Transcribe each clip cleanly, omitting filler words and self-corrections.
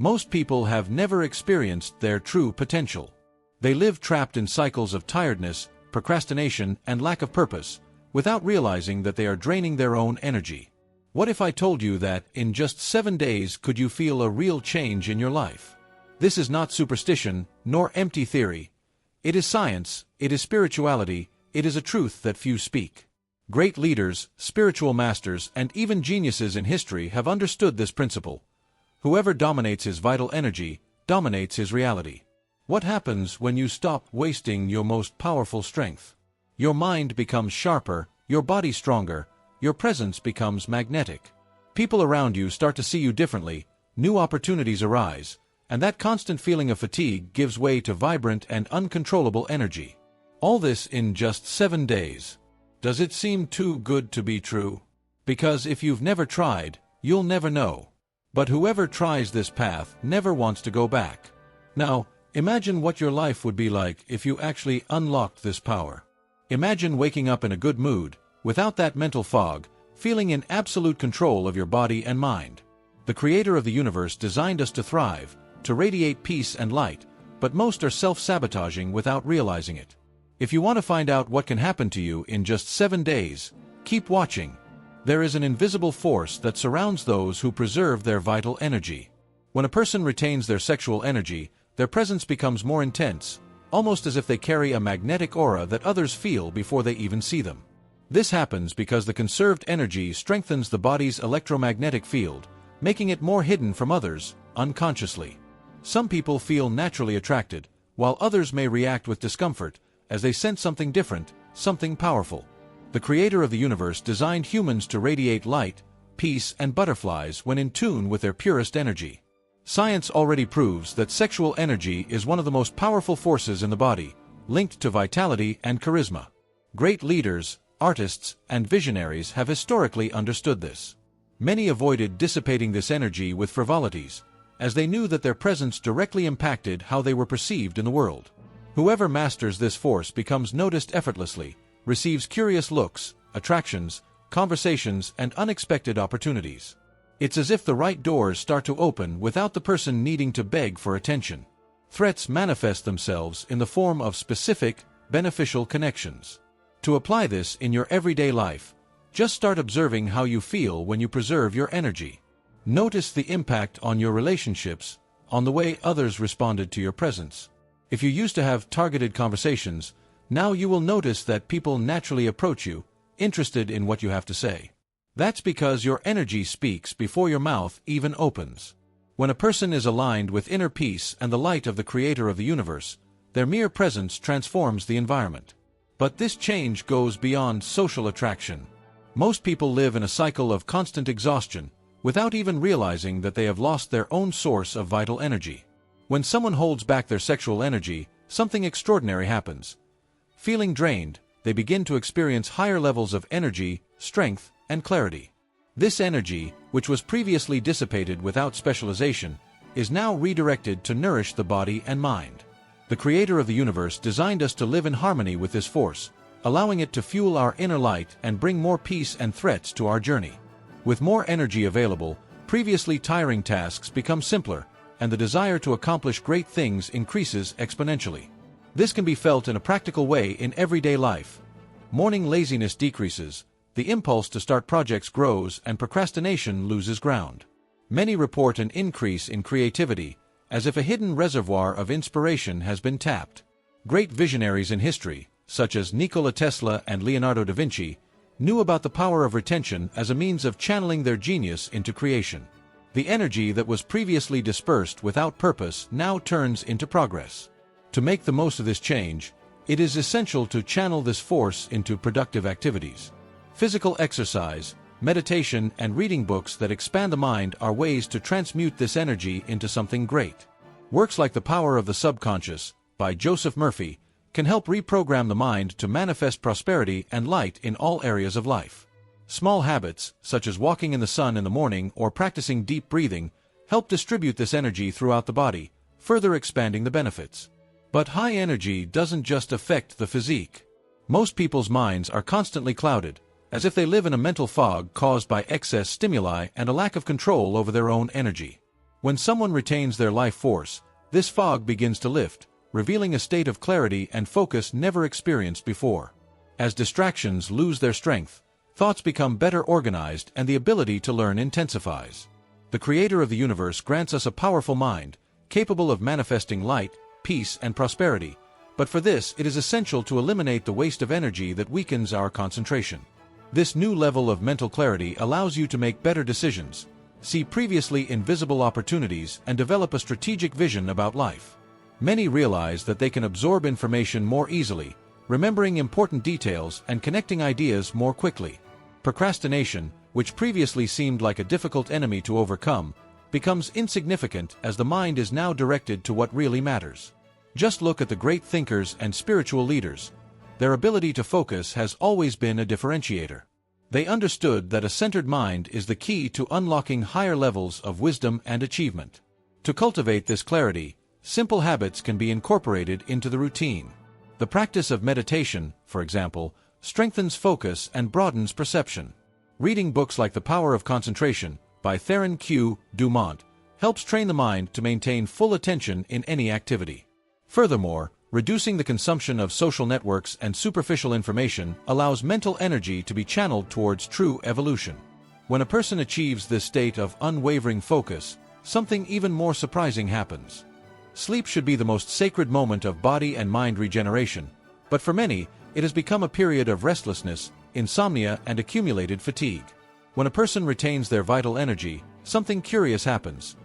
Most people have never experienced their true potential. They live trapped in cycles of tiredness, procrastination, and lack of purpose, without realizing that they are draining their own energy. What if I told you that, in just 7 days, could you feel a real change in your life? This is not superstition, nor empty theory. It is science, it is spirituality, it is a truth that few speak. Great leaders, spiritual masters, and even geniuses in history have understood this principle. Whoever dominates his vital energy, dominates his reality. What happens when you stop wasting your most powerful strength? Your mind becomes sharper, your body stronger, your presence becomes magnetic. People around you start to see you differently, new opportunities arise, and that constant feeling of fatigue gives way to vibrant and uncontrollable energy. All this in just 7 days. Does it seem too good to be true? Because if you've never tried, you'll never know. But whoever tries this path never wants to go back. Now, imagine what your life would be like if you actually unlocked this power. Imagine waking up in a good mood, without that mental fog, feeling in absolute control of your body and mind. The Creator of the universe designed us to thrive, to radiate peace and light, but most are self-sabotaging without realizing it. If you want to find out what can happen to you in just 7 days, keep watching. There is an invisible force that surrounds those who preserve their vital energy. When a person retains their sexual energy, their presence becomes more intense, almost as if they carry a magnetic aura that others feel before they even see them. This happens because the conserved energy strengthens the body's electromagnetic field, making it more hidden from others, unconsciously. Some people feel naturally attracted, while others may react with discomfort, as they sense something different, something powerful. The Creator of the universe designed humans to radiate light, peace, and butterflies when in tune with their purest energy. Science already proves that sexual energy is one of the most powerful forces in the body, linked to vitality and charisma. Great leaders, artists, and visionaries have historically understood this. Many avoided dissipating this energy with frivolities, as they knew that their presence directly impacted how they were perceived in the world. Whoever masters this force becomes noticed effortlessly, receives curious looks, attractions, conversations, and unexpected opportunities. It's as if the right doors start to open without the person needing to beg for attention. Threats manifest themselves in the form of specific, beneficial connections. To apply this in your everyday life, just start observing how you feel when you preserve your energy. Notice the impact on your relationships, on the way others responded to your presence. If you used to have targeted conversations, now you will notice that people naturally approach you, interested in what you have to say. That's because your energy speaks before your mouth even opens. When a person is aligned with inner peace and the light of the Creator of the universe, their mere presence transforms the environment. But this change goes beyond social attraction. Most people live in a cycle of constant exhaustion, without even realizing that they have lost their own source of vital energy. When someone holds back their sexual energy, something extraordinary happens. Feeling drained, they begin to experience higher levels of energy, strength, and clarity. This energy, which was previously dissipated without specialization, is now redirected to nourish the body and mind. The Creator of the universe designed us to live in harmony with this force, allowing it to fuel our inner light and bring more peace and threats to our journey. With more energy available, previously tiring tasks become simpler, and the desire to accomplish great things increases exponentially. This can be felt in a practical way in everyday life. Morning laziness decreases, the impulse to start projects grows, and procrastination loses ground. Many report an increase in creativity, as if a hidden reservoir of inspiration has been tapped. Great visionaries in history, such as Nikola Tesla and Leonardo da Vinci, knew about the power of retention as a means of channeling their genius into creation. The energy that was previously dispersed without purpose now turns into progress. To make the most of this change, it is essential to channel this force into productive activities. Physical exercise, meditation, and reading books that expand the mind are ways to transmute this energy into something great. Works like The Power of the Subconscious, by Joseph Murphy, can help reprogram the mind to manifest prosperity and light in all areas of life. Small habits, such as walking in the sun in the morning or practicing deep breathing, help distribute this energy throughout the body, further expanding the benefits. But high energy doesn't just affect the physique. Most people's minds are constantly clouded, as if they live in a mental fog caused by excess stimuli and a lack of control over their own energy. When someone retains their life force, this fog begins to lift, revealing a state of clarity and focus never experienced before. As distractions lose their strength, thoughts become better organized and the ability to learn intensifies. The Creator of the universe grants us a powerful mind, capable of manifesting light, peace, and prosperity, but for this it is essential to eliminate the waste of energy that weakens our concentration. This new level of mental clarity allows you to make better decisions, see previously invisible opportunities, and develop a strategic vision about life. Many realize that they can absorb information more easily, remembering important details and connecting ideas more quickly. Procrastination, which previously seemed like a difficult enemy to overcome, becomes insignificant as the mind is now directed to what really matters. Just look at the great thinkers and spiritual leaders. Their ability to focus has always been a differentiator. They understood that a centered mind is the key to unlocking higher levels of wisdom and achievement. To cultivate this clarity, simple habits can be incorporated into the routine. The practice of meditation, for example, strengthens focus and broadens perception. Reading books like The Power of Concentration by Theron Q. Dumont helps train the mind to maintain full attention in any activity. Furthermore, reducing the consumption of social networks and superficial information allows mental energy to be channeled towards true evolution. When a person achieves this state of unwavering focus, something even more surprising happens. Sleep should be the most sacred moment of body and mind regeneration, but for many, it has become a period of restlessness, insomnia, and accumulated fatigue. When a person retains their vital energy, something curious happens.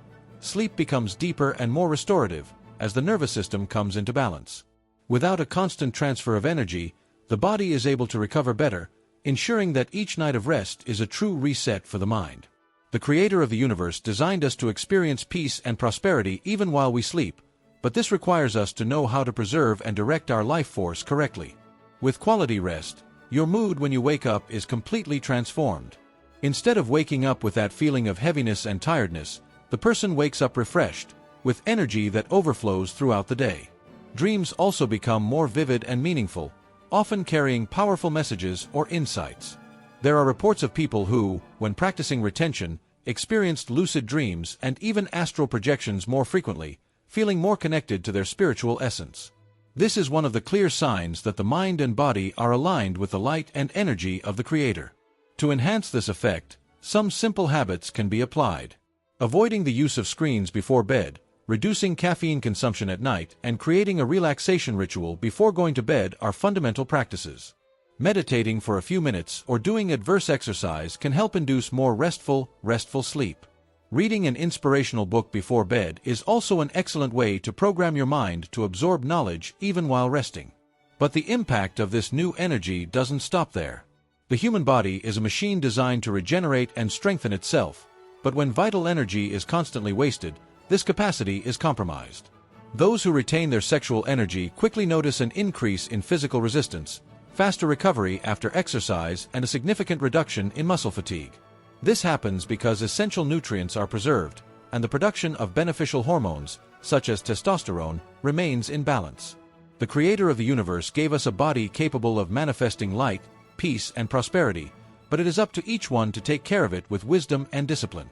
Sleep becomes deeper and more restorative, as the nervous system comes into balance. Without a constant transfer of energy, the body is able to recover better, ensuring that each night of rest is a true reset for the mind. The Creator of the universe designed us to experience peace and prosperity even while we sleep, but this requires us to know how to preserve and direct our life force correctly. With quality rest, your mood when you wake up is completely transformed. Instead of waking up with that feeling of heaviness and tiredness, the person wakes up refreshed, with energy that overflows throughout the day. Dreams also become more vivid and meaningful, often carrying powerful messages or insights. There are reports of people who, when practicing retention, experienced lucid dreams and even astral projections more frequently, feeling more connected to their spiritual essence. This is one of the clear signs that the mind and body are aligned with the light and energy of the Creator. To enhance this effect, some simple habits can be applied. Avoiding the use of screens before bed, reducing caffeine consumption at night, and creating a relaxation ritual before going to bed are fundamental practices. Meditating for a few minutes or doing adverse exercise can help induce more restful sleep. Reading an inspirational book before bed is also an excellent way to program your mind to absorb knowledge even while resting. But the impact of this new energy doesn't stop there. The human body is a machine designed to regenerate and strengthen itself, but when vital energy is constantly wasted, this capacity is compromised. Those who retain their sexual energy quickly notice an increase in physical resistance, faster recovery after exercise, and a significant reduction in muscle fatigue. This happens because essential nutrients are preserved, and the production of beneficial hormones, such as testosterone, remains in balance. The Creator of the universe gave us a body capable of manifesting light, peace, and prosperity, but it is up to each one to take care of it with wisdom and discipline.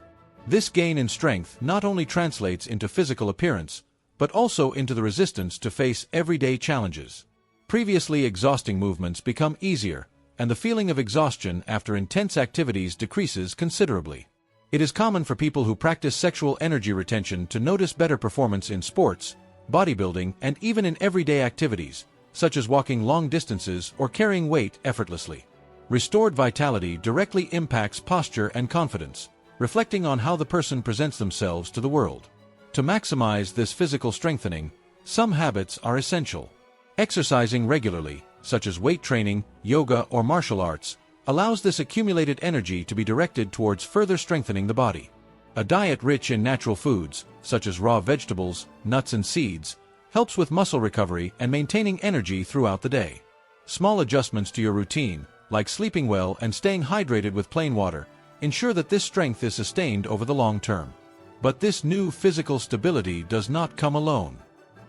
This gain in strength not only translates into physical appearance, but also into the resistance to face everyday challenges. Previously exhausting movements become easier, and the feeling of exhaustion after intense activities decreases considerably. It is common for people who practice sexual energy retention to notice better performance in sports, bodybuilding, and even in everyday activities, such as walking long distances or carrying weight effortlessly. Restored vitality directly impacts posture and confidence, reflecting on how the person presents themselves to the world. To maximize this physical strengthening, some habits are essential. Exercising regularly, such as weight training, yoga, or martial arts, allows this accumulated energy to be directed towards further strengthening the body. A diet rich in natural foods, such as raw vegetables, nuts, and seeds, helps with muscle recovery and maintaining energy throughout the day. Small adjustments to your routine, like sleeping well and staying hydrated with plain water, ensure that this strength is sustained over the long term. But this new physical stability does not come alone.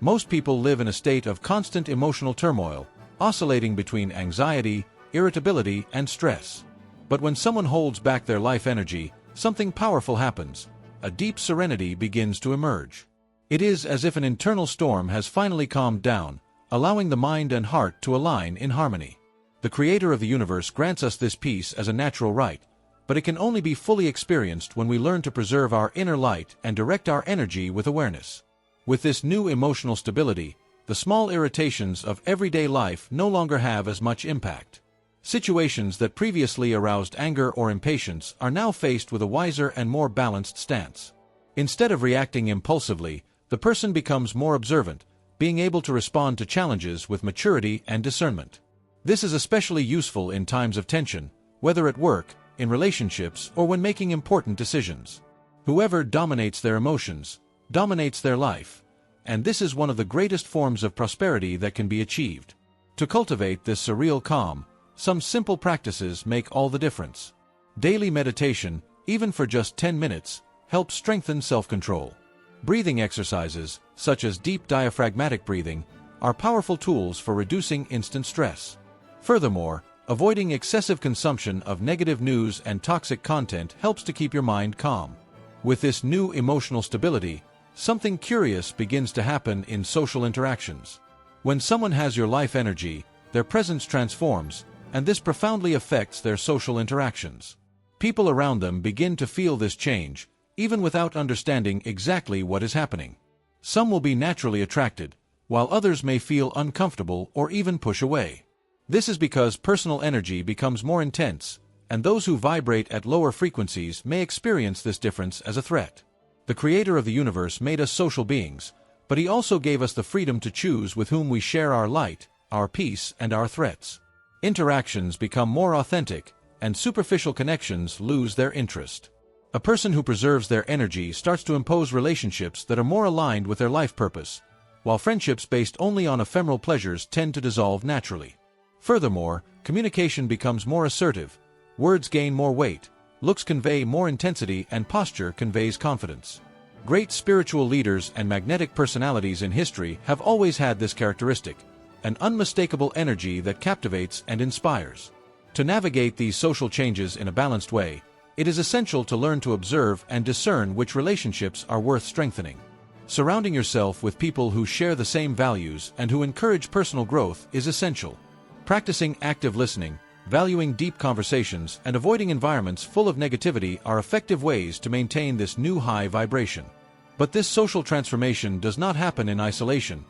Most people live in a state of constant emotional turmoil, oscillating between anxiety, irritability, and stress. But when someone holds back their life energy, something powerful happens. a deep serenity begins to emerge. It is as if an internal storm has finally calmed down, allowing the mind and heart to align in harmony. The Creator of the universe grants us this peace as a natural right, but it can only be fully experienced when we learn to preserve our inner light and direct our energy with awareness. With this new emotional stability, the small irritations of everyday life no longer have as much impact. Situations that previously aroused anger or impatience are now faced with a wiser and more balanced stance. Instead of reacting impulsively, the person becomes more observant, being able to respond to challenges with maturity and discernment. This is especially useful in times of tension, whether at work, in relationships, or when making important decisions. Whoever dominates their emotions, dominates their life, and this is one of the greatest forms of prosperity that can be achieved. To cultivate this surreal calm, some simple practices make all the difference. Daily meditation, even for just 10 minutes, helps strengthen self-control. Breathing exercises, such as deep diaphragmatic breathing, are powerful tools for reducing instant stress. Furthermore, avoiding excessive consumption of negative news and toxic content helps to keep your mind calm. With this new emotional stability, something curious begins to happen in social interactions. When someone has your life energy, their presence transforms, and this profoundly affects their social interactions. People around them begin to feel this change, even without understanding exactly what is happening. Some will be naturally attracted, while others may feel uncomfortable or even push away. This is because personal energy becomes more intense, and those who vibrate at lower frequencies may experience this difference as a threat. The Creator of the universe made us social beings, but He also gave us the freedom to choose with whom we share our light, our peace, and our threats. Interactions become more authentic, and superficial connections lose their interest. A person who preserves their energy starts to impose relationships that are more aligned with their life purpose, while friendships based only on ephemeral pleasures tend to dissolve naturally. Furthermore, communication becomes more assertive, words gain more weight, looks convey more intensity, and posture conveys confidence. Great spiritual leaders and magnetic personalities in history have always had this characteristic, an unmistakable energy that captivates and inspires. To navigate these social changes in a balanced way, it is essential to learn to observe and discern which relationships are worth strengthening. Surrounding yourself with people who share the same values and who encourage personal growth is essential. Practicing active listening, valuing deep conversations, and avoiding environments full of negativity are effective ways to maintain this new high vibration. But this social transformation does not happen in isolation.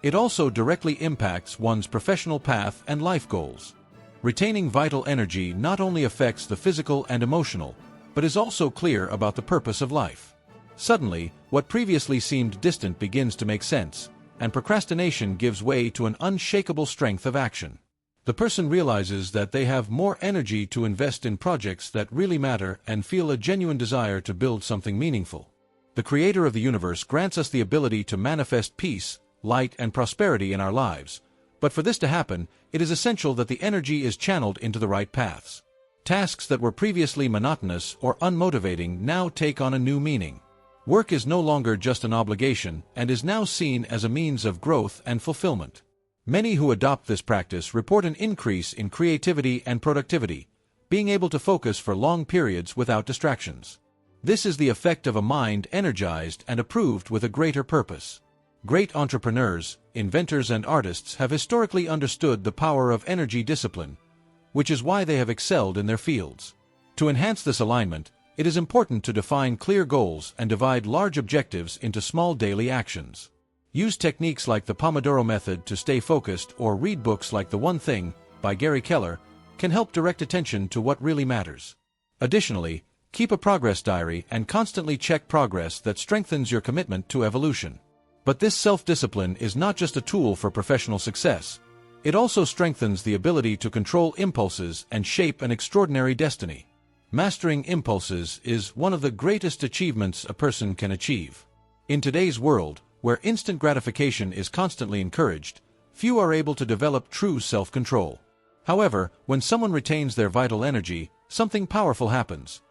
It also directly impacts one's professional path and life goals. Retaining vital energy not only affects the physical and emotional, but is also clear about the purpose of life. Suddenly, what previously seemed distant begins to make sense, and procrastination gives way to an unshakable strength of action. The person realizes that they have more energy to invest in projects that really matter and feel a genuine desire to build something meaningful. The Creator of the universe grants us the ability to manifest peace, light, and prosperity in our lives. But for this to happen, it is essential that the energy is channeled into the right paths. Tasks that were previously monotonous or unmotivating now take on a new meaning. Work is no longer just an obligation and is now seen as a means of growth and fulfillment. Many who adopt this practice report an increase in creativity and productivity, being able to focus for long periods without distractions. This is the effect of a mind energized and approved with a greater purpose. Great entrepreneurs, inventors, and artists have historically understood the power of energy discipline, which is why they have excelled in their fields. To enhance this alignment, it is important to define clear goals and divide large objectives into small daily actions. Use techniques like the Pomodoro method to stay focused, or read books like The One Thing, by Gary Keller, can help direct attention to what really matters. Additionally, keep a progress diary and constantly check progress that strengthens your commitment to evolution. But this self-discipline is not just a tool for professional success. It also strengthens the ability to control impulses and shape an extraordinary destiny. Mastering impulses is one of the greatest achievements a person can achieve. In today's world, where instant gratification is constantly encouraged, few are able to develop true self-control. However, when someone retains their vital energy, something powerful happens.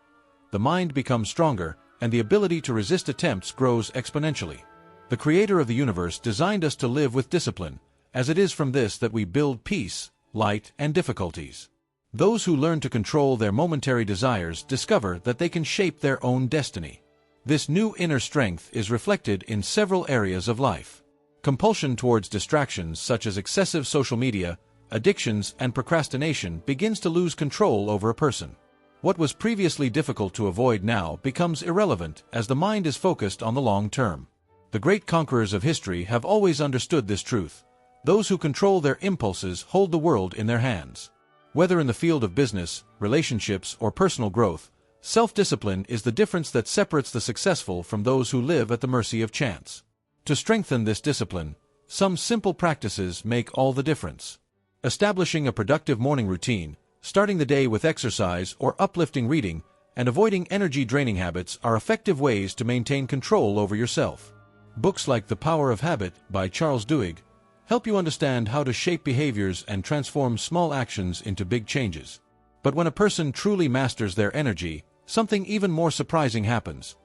The mind becomes stronger, and the ability to resist attempts grows exponentially. The Creator of the universe designed us to live with discipline, as it is from this that we build peace, light, and difficulties. Those who learn to control their momentary desires discover that they can shape their own destiny. This new inner strength is reflected in several areas of life. Compulsion towards distractions such as excessive social media, addictions, and procrastination begins to lose control over a person. What was previously difficult to avoid now becomes irrelevant as the mind is focused on the long term. The great conquerors of history have always understood this truth. Those who control their impulses hold the world in their hands. Whether in the field of business, relationships, or personal growth, self-discipline is the difference that separates the successful from those who live at the mercy of chance. To strengthen this discipline, some simple practices make all the difference. Establishing a productive morning routine, starting the day with exercise or uplifting reading, and avoiding energy-draining habits are effective ways to maintain control over yourself. Books like The Power of Habit by Charles Duhigg help you understand how to shape behaviors and transform small actions into big changes. But when a person truly masters their energy, something even more surprising happens.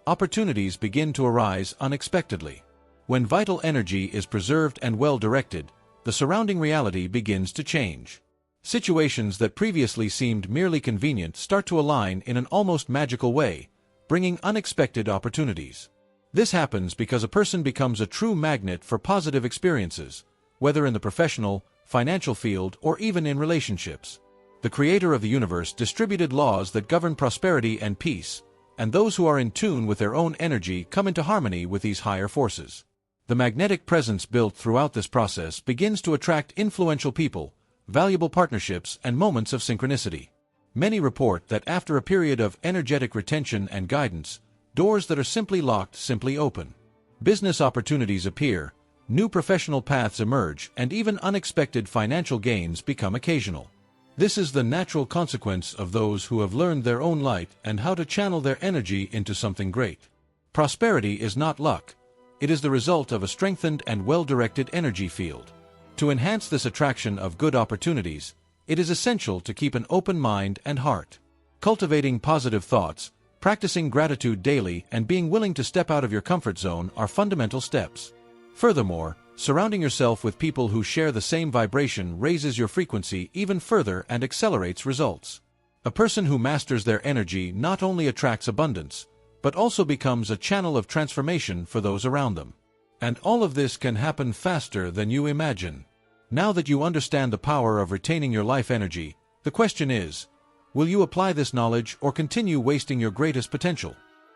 Opportunities begin to arise unexpectedly. When vital energy is preserved and well-directed, the surrounding reality begins to change. Situations that previously seemed merely convenient start to align in an almost magical way, bringing unexpected opportunities. This happens because a person becomes a true magnet for positive experiences, whether in the professional, financial field, or even in relationships. The Creator of the universe distributed laws that govern prosperity and peace, and those who are in tune with their own energy come into harmony with these higher forces. The magnetic presence built throughout this process begins to attract influential people, valuable partnerships, and moments of synchronicity. Many report that after a period of energetic retention and guidance, doors that are simply locked simply open. Business opportunities appear, new professional paths emerge, and even unexpected financial gains become occasional. This is the natural consequence of those who have learned their own light and how to channel their energy into something great. Prosperity is not luck. It is the result of a strengthened and well-directed energy field. To enhance this attraction of good opportunities, it is essential to keep an open mind and heart. Cultivating positive thoughts, practicing gratitude daily, and being willing to step out of your comfort zone are fundamental steps. Furthermore, surrounding yourself with people who share the same vibration raises your frequency even further and accelerates results. A person who masters their energy not only attracts abundance, but also becomes a channel of transformation for those around them. And all of this can happen faster than you imagine. Now that you understand the power of retaining your life energy, the question is, will you apply this knowledge or continue wasting your greatest potential?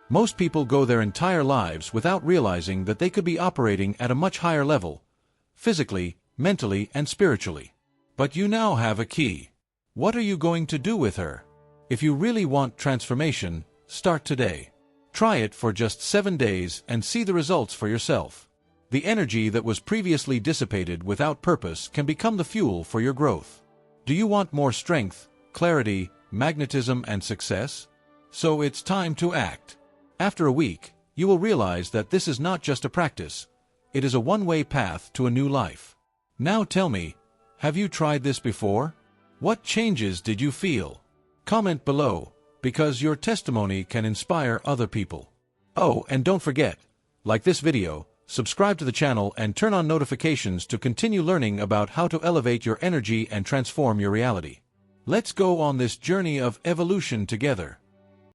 Most people go their entire lives without realizing that they could be operating at a much higher level, physically, mentally, and spiritually. But you now have a key. What are you going to do with her? If you really want transformation, start today. Try it for just 7 days and see the results for yourself. The energy that was previously dissipated without purpose can become the fuel for your growth. Do you want more strength, clarity, magnetism, and success? So it's time to act. After a week, you will realize that this is not just a practice. It is a one-way path to a new life. Now tell me, have you tried this before? What changes did you feel? Comment below, because your testimony can inspire other people. Oh, and don't forget, like this video, subscribe to the channel and turn on notifications to continue learning about how to elevate your energy and transform your reality. Let's go on this journey of evolution together.